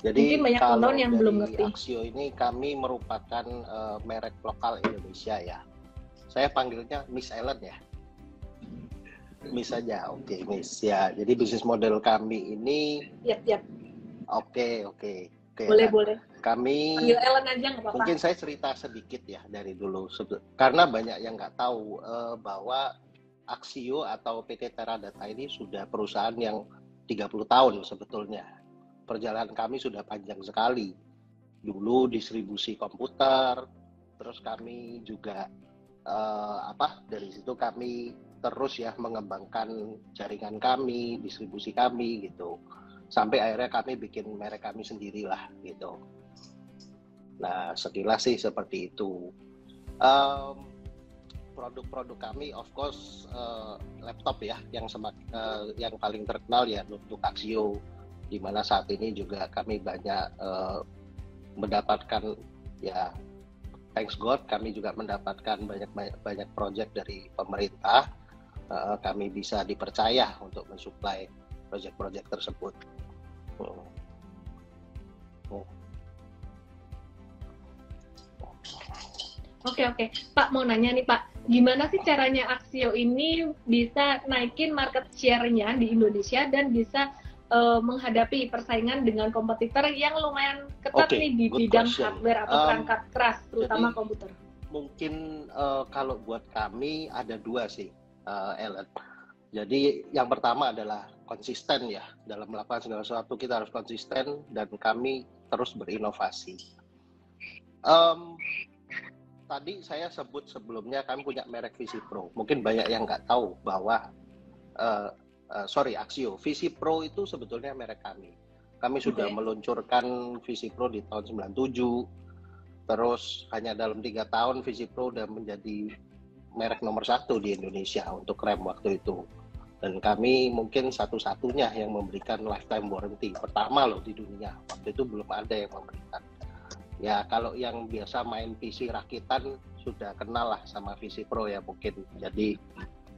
Jadi mungkin banyak teman-teman yang belum ngerti. Axio ini kami merupakan merek lokal Indonesia ya. Saya panggilnya Miss Ellen ya. Miss aja, oke Miss ya. Jadi bisnis model kami ini. Yap. Oke. Boleh. Kami. Panggil Ellen aja nggak apa-apa. Mungkin saya cerita sedikit ya dari dulu, karena banyak yang nggak tahu bahwa Axio atau PT Teradata ini sudah perusahaan yang 30 tahun sebetulnya. Perjalanan kami sudah panjang sekali. Dulu distribusi komputer, terus kami juga dari situ kami terus ya mengembangkan jaringan kami, distribusi kami gitu, sampai akhirnya kami bikin merek kami sendirilah gitu. Nah sekilas sih seperti itu. Produk-produk kami of course laptop ya yang paling terkenal ya untuk Axio, di mana saat ini juga kami banyak mendapatkan ya. Thanks God, kami juga mendapatkan banyak project dari pemerintah. Kami bisa dipercaya untuk mensuplai project-project tersebut. Oke. Pak mau nanya nih Pak, gimana sih caranya Axio ini bisa naikin market share-nya di Indonesia dan bisa menghadapi persaingan dengan kompetitor yang lumayan ketat nih di bidang hardware atau perangkat keras, terutama komputer? Mungkin kalau buat kami ada dua sih, Ellen. Jadi yang pertama adalah konsisten ya, dalam melakukan segala sesuatu kita harus konsisten dan kami terus berinovasi. Tadi saya sebut sebelumnya kami punya merek VisiPro. Mungkin banyak yang nggak tahu bahwa Axio. VisiPro itu sebetulnya merek kami. Kami sudah meluncurkan VisiPro di tahun 97. Terus hanya dalam 3 tahun VisiPro sudah menjadi merek nomor 1 di Indonesia untuk RAM waktu itu. Dan kami mungkin satu-satunya yang memberikan lifetime warranty. Pertama loh di dunia. Waktu itu belum ada yang memberikan. Ya kalau yang biasa main PC rakitan sudah kenal lah sama VisiPro ya mungkin. Jadi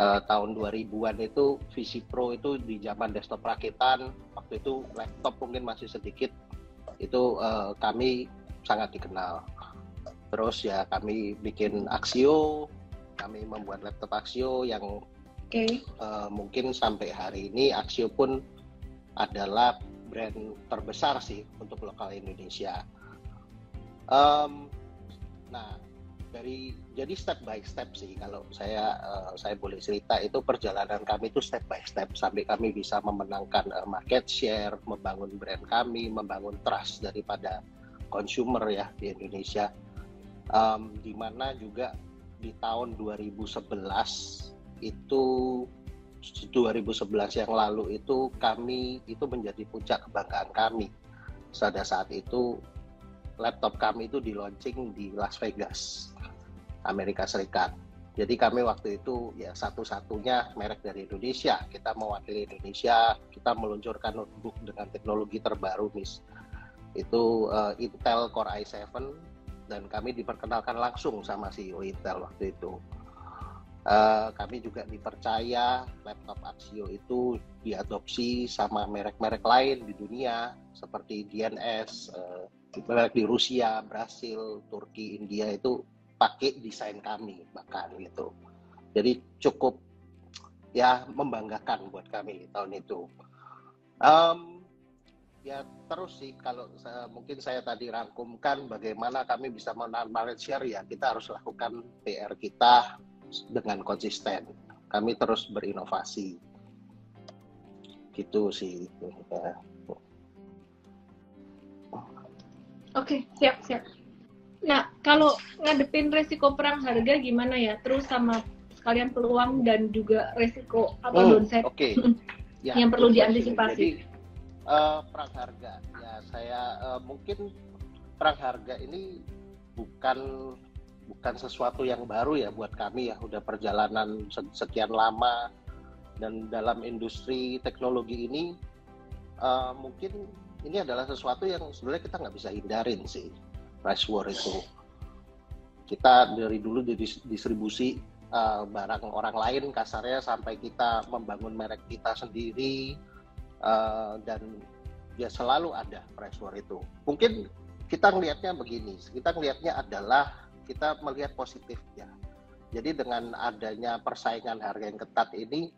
tahun 2000-an itu VisiPro itu di zaman desktop rakitan, waktu itu laptop mungkin masih sedikit, itu kami sangat dikenal. Terus ya kami bikin Axio, kami membuat laptop Axio yang mungkin sampai hari ini Axio pun adalah brand terbesar sih untuk lokal Indonesia. Nah jadi step by step sih kalau saya boleh cerita, itu perjalanan kami itu step by step sampai kami bisa memenangkan market share, membangun brand kami, membangun trust daripada consumer ya di Indonesia. Di mana juga di tahun 2011 yang lalu itu kami itu menjadi puncak kebanggaan kami. Pada saat itu laptop kami itu di launching di Las Vegas. Amerika Serikat. Jadi kami waktu itu ya satu-satunya merek dari Indonesia. Kita mewakili Indonesia, kita meluncurkan notebook dengan teknologi terbaru, Miss. Itu Intel Core i7, dan kami diperkenalkan langsung sama CEO Intel waktu itu. Kami juga dipercaya laptop Axio itu diadopsi sama merek-merek lain di dunia seperti DNS, merek di Rusia, Brasil, Turki, India itu pakai desain kami bahkan gitu. Jadi cukup ya membanggakan buat kami tahun itu. Ya terus sih kalau mungkin saya tadi rangkumkan bagaimana kami bisa menahan market share, ya kita harus lakukan PR kita dengan konsisten. Kami terus berinovasi. Gitu sih. Ya. Oke, siap. Nah, kalau ngadepin resiko perang harga gimana ya? Terus sama sekalian peluang dan juga resiko atau downside ya, yang perlu diantisipasi. Jadi, perang harga, ya saya mungkin perang harga ini bukan sesuatu yang baru ya buat kami ya. Udah perjalanan sekian lama, dan dalam industri teknologi ini mungkin ini adalah sesuatu yang sebenarnya kita nggak bisa hindarin sih. Price war itu, kita dari dulu distribusi barang orang lain kasarnya sampai kita membangun merek kita sendiri, dan ya selalu ada price war itu. Mungkin kita ngelihatnya begini, kita ngelihatnya adalah kita melihat positifnya. Jadi dengan adanya persaingan harga yang ketat ini,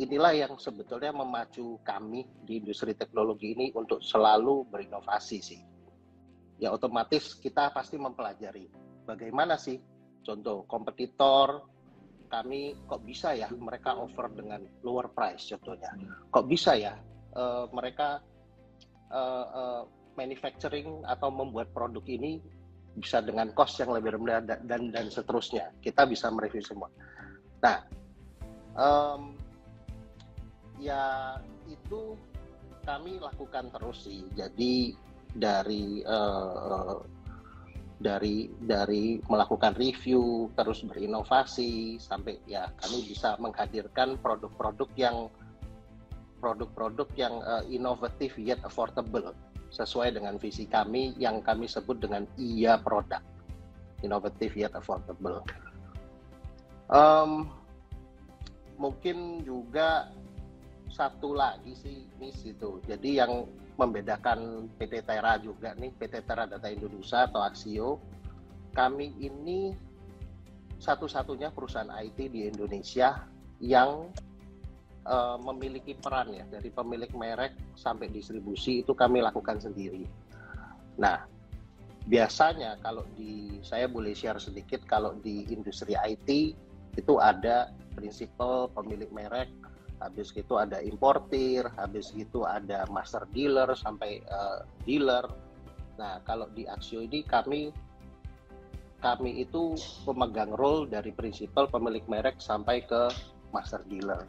inilah yang sebetulnya memacu kami di industri teknologi ini untuk selalu berinovasi sih. Ya otomatis kita pasti mempelajari bagaimana sih, contoh kompetitor kami kok bisa ya mereka offer dengan lower price contohnya, kok bisa ya mereka manufacturing atau membuat produk ini bisa dengan cost yang lebih rendah dan seterusnya. Kita bisa mereview semua. Nah ya itu kami lakukan terus sih. Jadi dari melakukan review, terus berinovasi sampai ya kami bisa menghadirkan produk-produk yang inovatif yet affordable sesuai dengan visi kami yang kami sebut dengan IA product, inovatif yet affordable. Mungkin juga satu lagi sih Miss itu, jadi yang membedakan PT Tera juga nih, PT Tera Data Indonesia atau Axio, kami ini satu-satunya perusahaan IT di Indonesia yang memiliki peran ya, dari pemilik merek sampai distribusi itu kami lakukan sendiri. Nah, biasanya kalau saya boleh share sedikit, kalau di industri IT itu ada prinsipal pemilik merek, habis itu ada importir, habis itu ada master dealer sampai dealer. Nah, kalau di Axio ini kami itu pemegang role dari prinsipal pemilik merek sampai ke master dealer.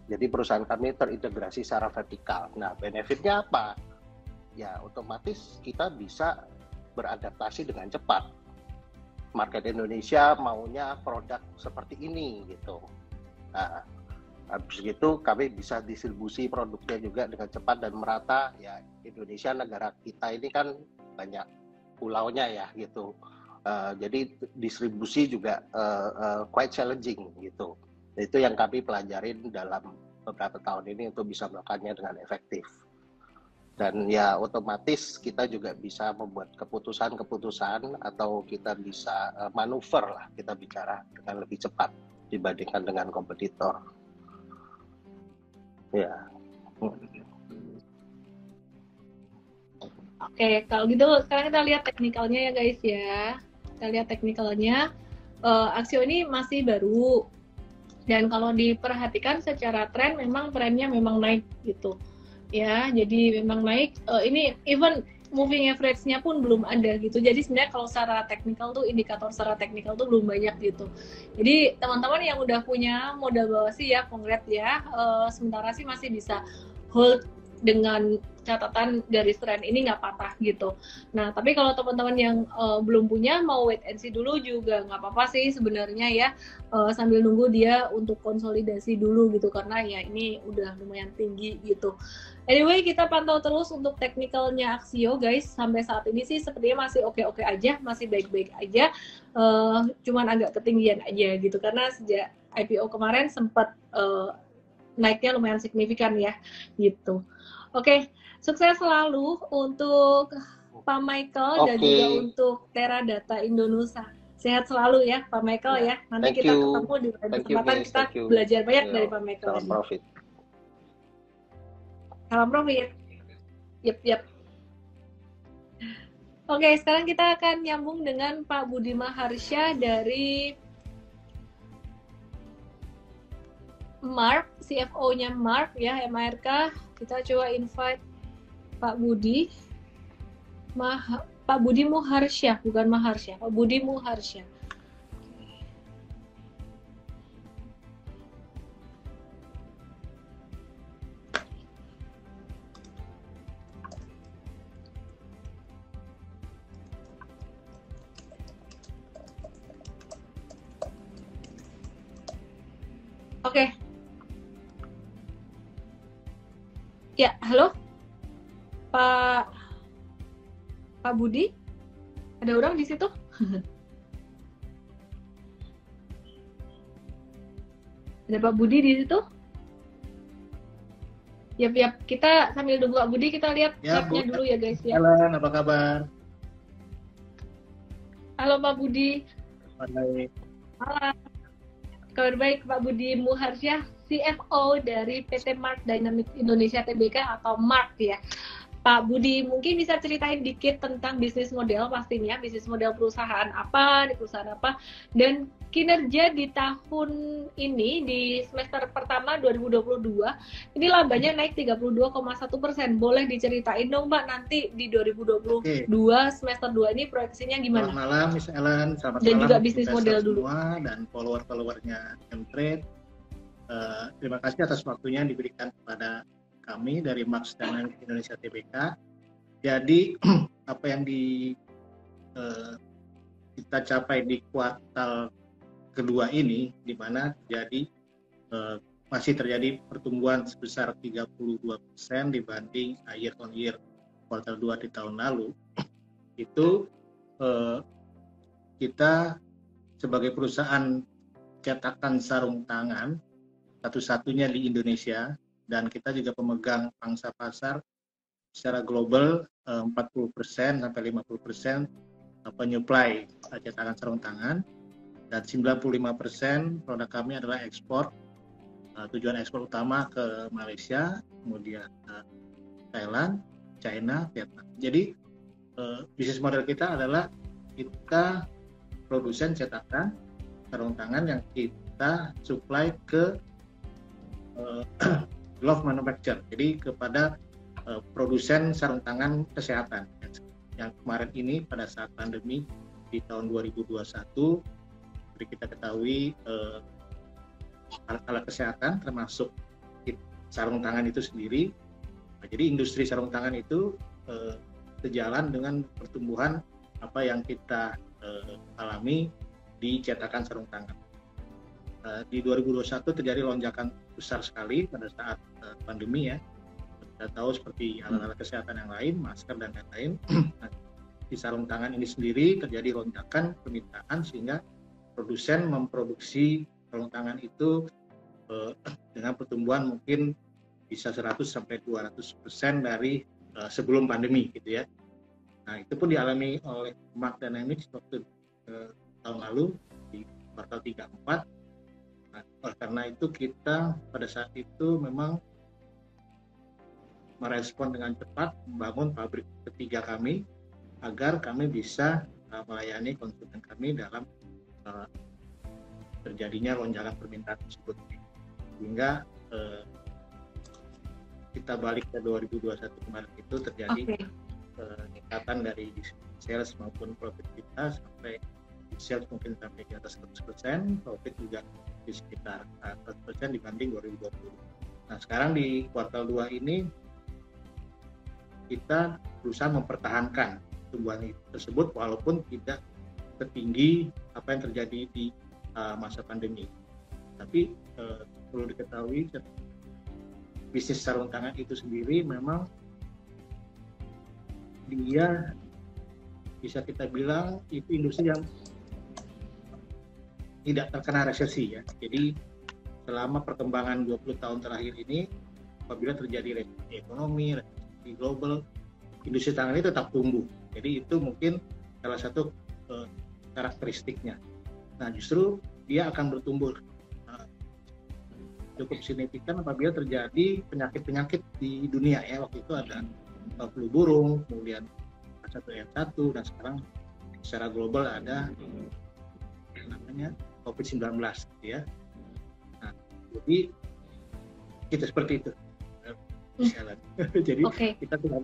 Jadi perusahaan kami terintegrasi secara vertikal. Nah, benefitnya apa? Ya, otomatis kita bisa beradaptasi dengan cepat. Market Indonesia maunya produk seperti ini gitu. Nah, habis itu kami bisa distribusi produknya juga dengan cepat dan merata. Ya, Indonesia negara kita ini kan banyak pulaunya ya gitu. Jadi distribusi juga quite challenging gitu. Itu yang kami pelajarin dalam beberapa tahun ini untuk bisa melakukannya dengan efektif. Dan ya otomatis kita juga bisa membuat keputusan-keputusan atau kita bisa manuver lah, kita bicara dengan lebih cepat dibandingkan dengan kompetitor. Ya. Oke, kalau gitu sekarang kita lihat teknikalnya ya guys ya. Kita lihat teknikalnya. Axio ini masih baru. Dan kalau diperhatikan secara tren, memang trennya memang naik gitu. Ya, jadi memang naik. Ini even moving average-nya pun belum ada gitu. Jadi sebenarnya kalau secara teknikal tuh, indikator secara teknikal tuh belum banyak gitu. Jadi teman-teman yang udah punya modal bawah sih ya, congrats ya. Sementara sih masih bisa hold dengan catatan garis trend ini nggak patah gitu. Nah, tapi kalau teman-teman yang belum punya, mau wait and see dulu juga nggak apa-apa sih sebenarnya ya, sambil nunggu dia untuk konsolidasi dulu gitu, karena ya ini udah lumayan tinggi gitu. Anyway, kita pantau terus untuk teknikalnya Axio guys. Sampai saat ini sih sepertinya masih oke-oke aja, masih baik-baik aja, cuman agak ketinggian aja gitu, karena sejak IPO kemarin sempat naiknya lumayan signifikan ya gitu. Oke, sukses selalu untuk Pak Michael dan juga untuk Teradata Indonesia. Sehat selalu ya Pak Michael ya. Nanti kita ketemu di kesempatan, kita belajar banyak dari Pak Michael. Salam profit. Salam profit. Yep. Oke, sekarang kita akan nyambung dengan Pak Budi Maharsha dari Mark, CFO-nya Mark ya, MARK. Kita coba invite Pak Budi. Pak Budi Muharsha, bukan Maharsha. Pak Budi Muharsha. Oke. Ya, halo. Pak Budi? Ada orang di situ? Ada Pak Budi di situ? Yap. Kita sambil nunggu Pak Budi, kita lihat live-nya dulu ya guys ya. Halo, apa kabar? Halo Pak Budi. Baik. Halo. Kabar baik, Pak Budi Muharsha, CFO dari PT Mark Dynamics Indonesia Tbk atau Mark ya. Pak Budi, mungkin bisa ceritain dikit tentang bisnis model, pastinya bisnis model perusahaan apa, di perusahaan apa, dan kinerja di tahun ini, di semester pertama 2022, ini labanya naik 32,1%. Boleh diceritain dong Pak, nanti di 2022 semester 2 ini proyeksinya gimana? Selamat malam Miss Ellen, selamat dan malam juga bisnis model dulu. Semua dan follower-followernya Mtrade. Terima kasih atas waktunya yang diberikan kepada kami dari Mark Dynamics Indonesia Tbk. Jadi apa yang kita capai di kuartal kedua ini, di mana masih terjadi pertumbuhan sebesar 32% dibanding year on year kuartal 2 di tahun lalu. Itu kita sebagai perusahaan cetakan sarung tangan satu-satunya di Indonesia, dan kita juga pemegang pangsa pasar secara global 40% sampai 50% penyuplai cetakan sarung tangan, dan 95% produk kami adalah ekspor. Tujuan ekspor utama ke Malaysia, kemudian Thailand, China, Vietnam. Jadi bisnis model kita adalah kita produsen cetakan sarung tangan yang kita supply ke glove manufacturer, jadi kepada produsen sarung tangan kesehatan. Yang kemarin ini pada saat pandemi di tahun 2021, seperti kita ketahui alat-alat kesehatan termasuk sarung tangan itu sendiri. Jadi industri sarung tangan itu sejalan dengan pertumbuhan apa yang kita alami di cetakan sarung tangan. Di 2021 terjadi lonjakan besar sekali pada saat pandemi ya. Kita tahu seperti alat-alat kesehatan yang lain, masker dan lain-lain. Di sarung tangan ini sendiri terjadi lonjakan permintaan sehingga produsen memproduksi sarung tangan itu dengan pertumbuhan mungkin bisa 100 sampai 200% dari sebelum pandemi gitu ya. Nah, itu pun dialami oleh Mark Dynamics waktu tahun lalu di kuartal 3-4. Nah, karena itu kita pada saat itu memang merespon dengan cepat, membangun pabrik ketiga kami agar kami bisa melayani konsumen kami dalam terjadinya lonjakan permintaan tersebut. Sehingga kita balik ke 2021 kemarin itu terjadi peningkatan dari sales maupun profit kita, sampai sales mungkin sampai di atas 100%, profit juga di sekitar 100% dibanding 2020. Nah, sekarang di kuartal 2 ini kita berusaha mempertahankan pertumbuhan tersebut walaupun tidak setinggi apa yang terjadi di masa pandemi. Tapi perlu diketahui bisnis sarung tangan itu sendiri memang dia bisa kita bilang itu industri yang tidak terkena resesi ya. Jadi selama perkembangan 20 tahun terakhir ini, apabila terjadi resesi ekonomi, resesi global, industri tangan ini tetap tumbuh. Jadi itu mungkin salah satu karakteristiknya. Nah, justru dia akan bertumbuh cukup signifikan apabila terjadi penyakit-penyakit di dunia ya. Waktu itu ada flu burung, kemudian H1N1, dan sekarang secara global ada namanya COVID-19 ya. Nah, jadi kita seperti itu. Jadi kita tidak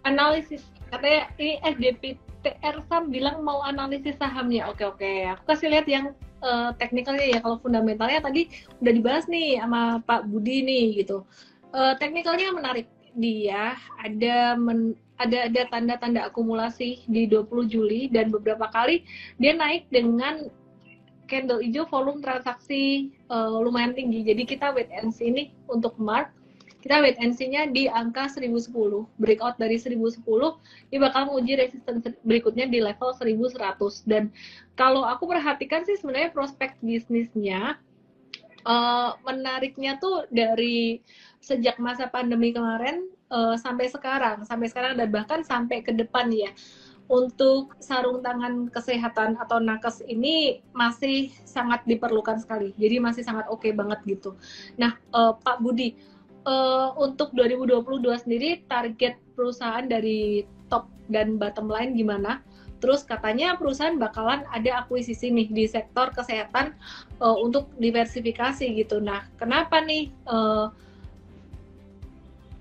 analisis, katanya ini SDPTR Sam bilang mau analisis sahamnya. Oke. Aku kasih lihat yang teknikalnya ya. Kalau fundamentalnya tadi udah dibahas nih sama Pak Budi nih gitu. Teknikalnya menarik. Dia ada tanda-tanda akumulasi di 20 Juli dan beberapa kali dia naik dengan candle hijau, volume transaksi lumayan tinggi. Jadi kita wait and see nih untuk March. Kita wait and see-nya di angka 1010. Breakout dari 1010, dia bakal menguji resistance berikutnya di level 1100. Dan kalau aku perhatikan sih sebenarnya prospek bisnisnya menariknya tuh dari sejak masa pandemi kemarin sampai sekarang dan bahkan sampai ke depan ya. Untuk sarung tangan kesehatan atau nakes ini masih sangat diperlukan sekali. Jadi masih sangat oke banget gitu. Nah, Pak Budi, untuk 2022 sendiri target perusahaan dari top dan bottom line gimana? Terus katanya perusahaan bakalan ada akuisisi nih di sektor kesehatan untuk diversifikasi gitu. Nah, kenapa nih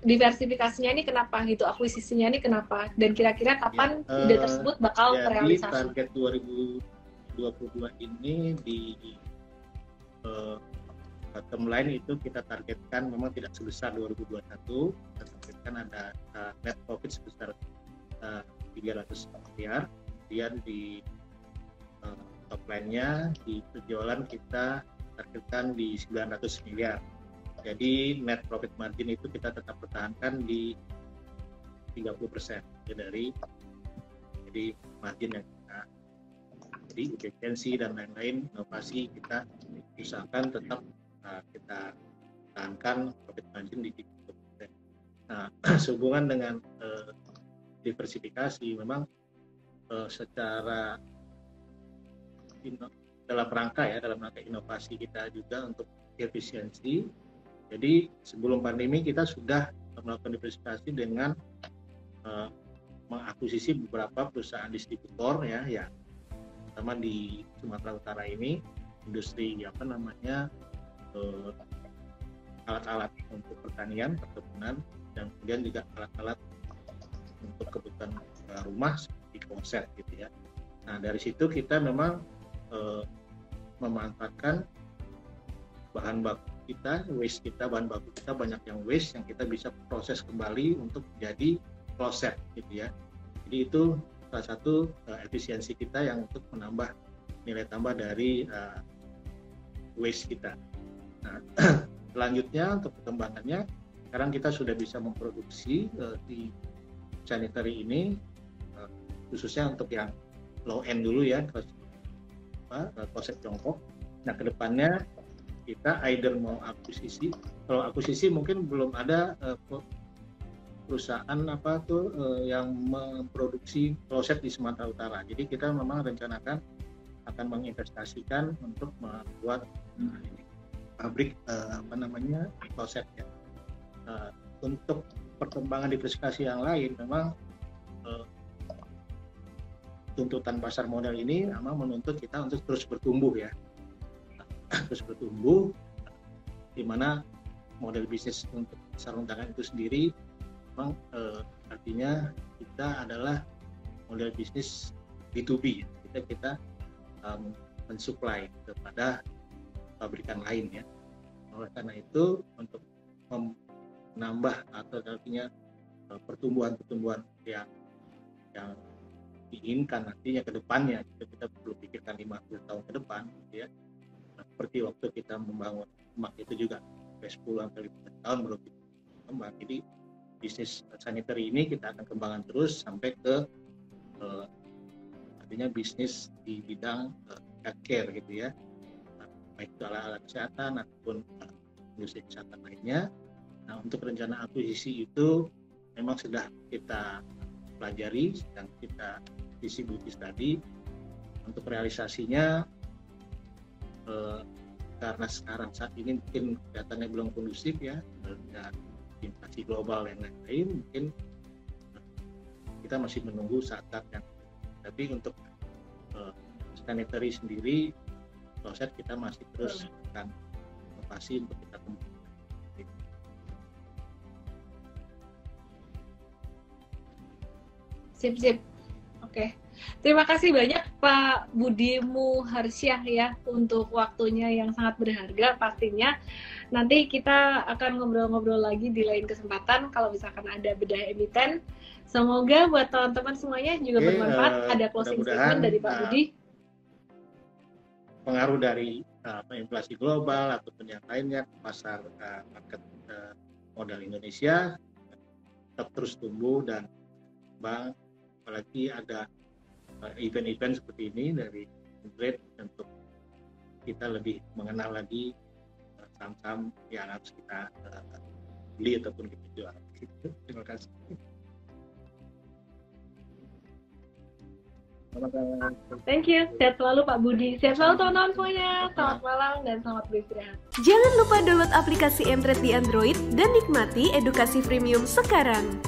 diversifikasinya ini kenapa gitu, akuisisinya ini kenapa? Dan kira-kira kapan ide tersebut bakal terrealisasi? Target 2022 ini di bottom line itu kita targetkan memang tidak sebesar 2021. Kita targetkan ada net profit sebesar 300 miliar. Kemudian di top line-nya di penjualan kita targetkan di 900 miliar. Jadi net profit margin itu kita tetap pertahankan di 30% ya, jadi margin yang kita, jadi efisiensi dan lain-lain inovasi kita usahakan tetap kita tahankan profit margin di 30%. Nah, sehubungan dengan diversifikasi memang secara dalam rangka inovasi kita juga untuk efisiensi. Jadi sebelum pandemi kita sudah melakukan diversifikasi dengan mengakuisisi beberapa perusahaan distributor ya terutama di Sumatera Utara ini, industri alat-alat untuk pertanian, perkebunan, dan kemudian juga alat-alat untuk kebutuhan rumah seperti konsep gitu ya. Nah, dari situ kita memang memanfaatkan bahan baku kita, bahan baku kita banyak yang waste yang kita bisa proses kembali untuk menjadi kloset gitu ya. Jadi itu salah satu efisiensi kita yang untuk menambah nilai tambah dari waste kita. Nah, selanjutnya untuk perkembangannya, sekarang kita sudah bisa memproduksi di sanitary ini khususnya untuk yang low end dulu ya, kloset Tiongkok. Nah, kedepannya kita either mau akuisisi. Kalau akuisisi mungkin belum ada perusahaan yang memproduksi kloset di Sumatera Utara. Jadi kita memang rencanakan akan menginvestasikan untuk membuat pabrik kloset ya. Untuk perkembangan diversifikasi yang lain memang tuntutan pasar modal ini memang menuntut kita untuk terus bertumbuh ya. Terus bertumbuh, di mana model bisnis untuk sarung tangan itu sendiri memang artinya kita adalah model bisnis B2B, kita mensuplai kepada pabrikan lain ya. Oleh karena itu untuk menambah atau artinya pertumbuhan yang diinginkan nantinya ke depannya. Kita perlu pikirkan 50 tahun ke depan gitu ya. Nah, seperti waktu kita membangun Demak itu juga 10 sampai 15 tahun baru kita kembang. Jadi bisnis sanitary ini kita akan kembangkan terus sampai ke artinya bisnis di bidang healthcare gitu ya, baik itu alat kesehatan ataupun industri kesehatan lainnya. Nah, untuk rencana akuisisi itu memang sudah kita pelajari, sedang kita distribusi tadi. Untuk realisasinya karena sekarang saat ini mungkin kelihatannya belum kondusif ya, dan inflasi global dan lain-lain, mungkin kita masih menunggu saat yang. Tapi untuk sanitary sendiri, proses kita masih terus akan inovasi untuk kita kembangkan. Sip. Oke. Terima kasih banyak Pak Budi Muharsyah ya untuk waktunya yang sangat berharga pastinya. Nanti kita akan ngobrol-ngobrol lagi di lain kesempatan kalau misalkan ada bedah emiten. Semoga buat teman-teman semuanya juga bermanfaat. Ada closing statement dari Pak Budi. Pengaruh dari inflasi global ataupun yang lainnya, pasar market modal Indonesia tetap terus tumbuh dan berkembang. Apalagi ada event-event seperti ini dari Emtrade untuk kita lebih mengenal lagi saham-saham yang harus kita beli ataupun kita jual. Terima kasih. Thank you. Sehat selalu Pak Budi. Sehat selalu teman-teman semuanya. Selamat malam dan selamat beristirahat. Jangan lupa download aplikasi Emtrade di Android dan nikmati edukasi premium sekarang.